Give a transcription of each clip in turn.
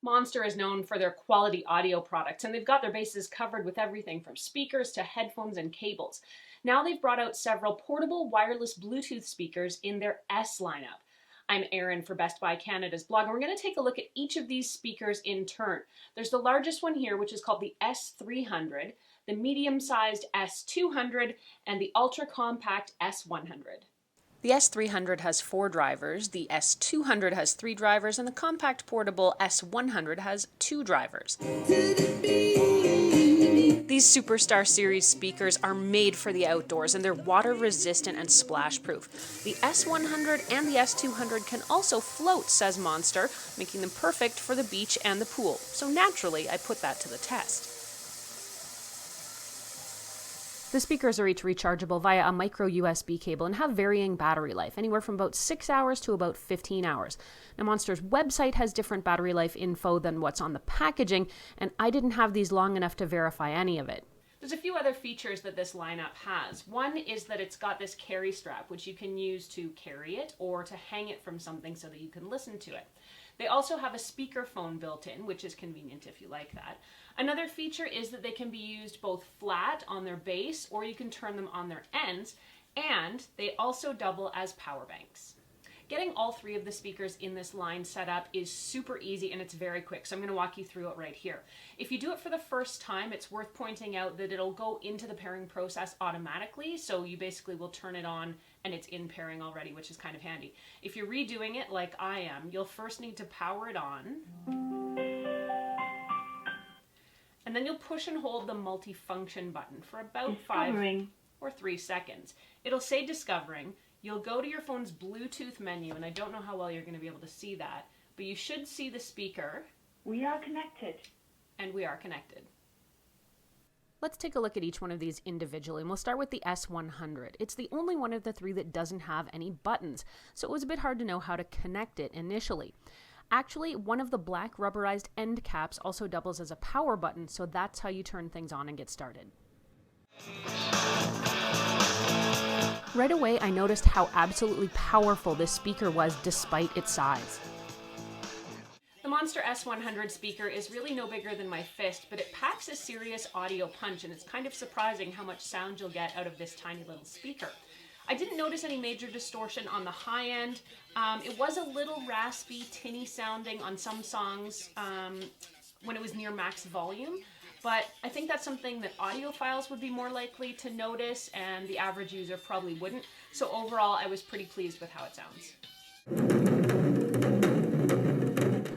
Monster is known for their quality audio products, and they've got their bases covered with everything from speakers to headphones and cables. Now they've brought out several portable wireless Bluetooth speakers in their S lineup. I'm Erin for Best Buy Canada's blog, and we're going to take a look at each of these speakers in turn. There's the largest one here, which is called the S300, the medium-sized S200, and the ultra-compact S100. The S300 has 4 drivers, the S200 has 3 drivers, and the compact portable S100 has 2 drivers. These Superstar Series speakers are made for the outdoors, and they're water resistant and splash proof. The S100 and the S200 can also float, says Monster, making them perfect for the beach and the pool. So naturally, I put that to the test. The speakers are each rechargeable via a micro USB cable and have varying battery life, anywhere from about 6 hours to about 15 hours. Now, Monster's website has different battery life info than what's on the packaging, and I didn't have these long enough to verify any of it. There's a few other features that this lineup has. One is that it's got this carry strap, which you can use to carry it or to hang it from something so that you can listen to it. They also have a speakerphone built in, which is convenient if you like that. Another feature is that they can be used both flat on their base, or you can turn them on their ends, and they also double as power banks. Getting all 3 of the speakers in this line set up is super easy, and it's very quick, so I'm going to walk you through it right here. If you do it for the first time, it's worth pointing out that it'll go into the pairing process automatically, so you basically will turn it on and it's in pairing already, which is kind of handy. If you're redoing it like I am, you'll first need to power it on, and then you'll push and hold the multifunction button for about 5 or 3 seconds. It'll say discovering. You'll go to your phone's Bluetooth menu, and I don't know how well you're going to be able to see that, but you should see the speaker. We are connected. And we are connected. Let's take a look at each one of these individually, and we'll start with the S100. It's the only one of the 3 that doesn't have any buttons, so it was a bit hard to know how to connect it initially. Actually, one of the black rubberized end caps also doubles as a power button, so that's how you turn things on and get started. Right away, I noticed how absolutely powerful this speaker was despite its size. The Monster S100 speaker is really no bigger than my fist, but it packs a serious audio punch, and it's kind of surprising how much sound you'll get out of this tiny little speaker. I didn't notice any major distortion on the high end. It was a little raspy, tinny sounding on some songs when it was near max volume, but I think that's something that audiophiles would be more likely to notice, and the average user probably wouldn't. So overall, I was pretty pleased with how it sounds.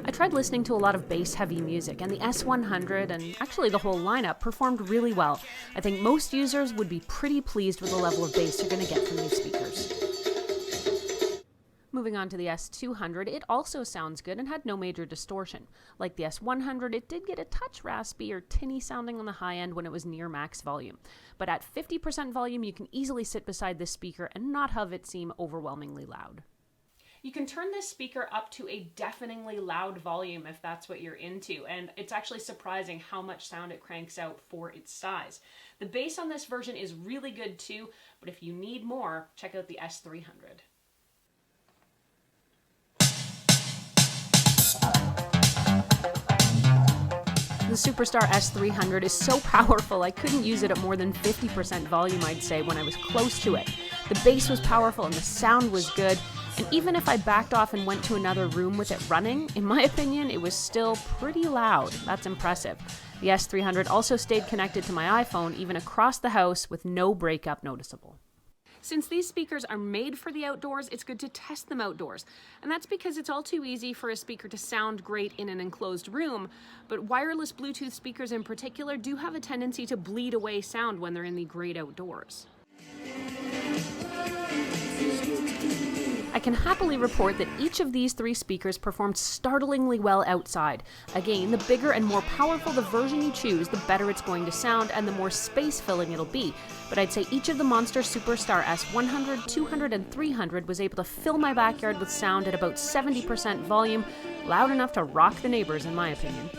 I tried listening to a lot of bass-heavy music, and the S100 and actually the whole lineup performed really well. I think most users would be pretty pleased with the level of bass you're going to get from these speakers. Moving on to the S200, it also sounds good and had no major distortion. Like the S100, it did get a touch raspy or tinny sounding on the high end when it was near max volume. But at 50% volume, you can easily sit beside this speaker and not have it seem overwhelmingly loud. You can turn this speaker up to a deafeningly loud volume if that's what you're into, and it's actually surprising how much sound it cranks out for its size. The bass on this version is really good too, but if you need more, check out the S300. The Superstar S300 is so powerful I couldn't use it at more than 50% volume, I'd say, when I was close to it. The bass was powerful and the sound was good, and even if I backed off and went to another room with it running, in my opinion, it was still pretty loud. That's impressive. The S300 also stayed connected to my iPhone, even across the house, with no breakup noticeable. Since these speakers are made for the outdoors, it's good to test them outdoors. And that's because it's all too easy for a speaker to sound great in an enclosed room, but wireless Bluetooth speakers in particular do have a tendency to bleed away sound when they're in the great outdoors. I can happily report that each of these 3 speakers performed startlingly well outside. Again, the bigger and more powerful the version you choose, the better it's going to sound and the more space-filling it'll be. But I'd say each of the Monster Superstar S100, 200, and 300 was able to fill my backyard with sound at about 70% volume, loud enough to rock the neighbors in my opinion.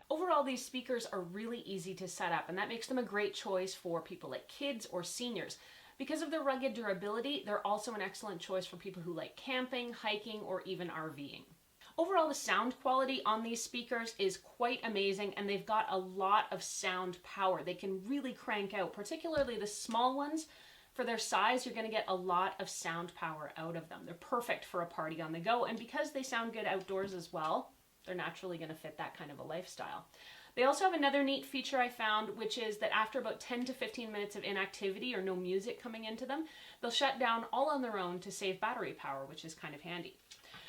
Overall, these speakers are really easy to set up, and that makes them a great choice for people like kids or seniors. Because of their rugged durability, they're also an excellent choice for people who like camping, hiking, or even RVing. Overall, the sound quality on these speakers is quite amazing, and they've got a lot of sound power. They can really crank out, particularly the small ones. For their size, you're going to get a lot of sound power out of them. They're perfect for a party on the go, and because they sound good outdoors as well, they're naturally going to fit that kind of a lifestyle. They also have another neat feature I found, which is that after about 10 to 15 minutes of inactivity or no music coming into them, they'll shut down all on their own to save battery power, which is kind of handy.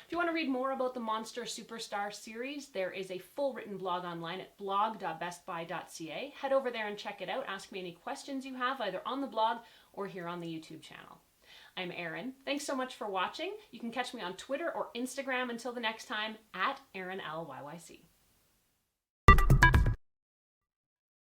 If you want to read more about the Monster Superstar series, there is a full written blog online at blog.bestbuy.ca. Head over there and check it out. Ask me any questions you have either on the blog or here on the YouTube channel. I'm Erin. Thanks so much for watching. You can catch me on Twitter or Instagram until the next time at ErinLYYC.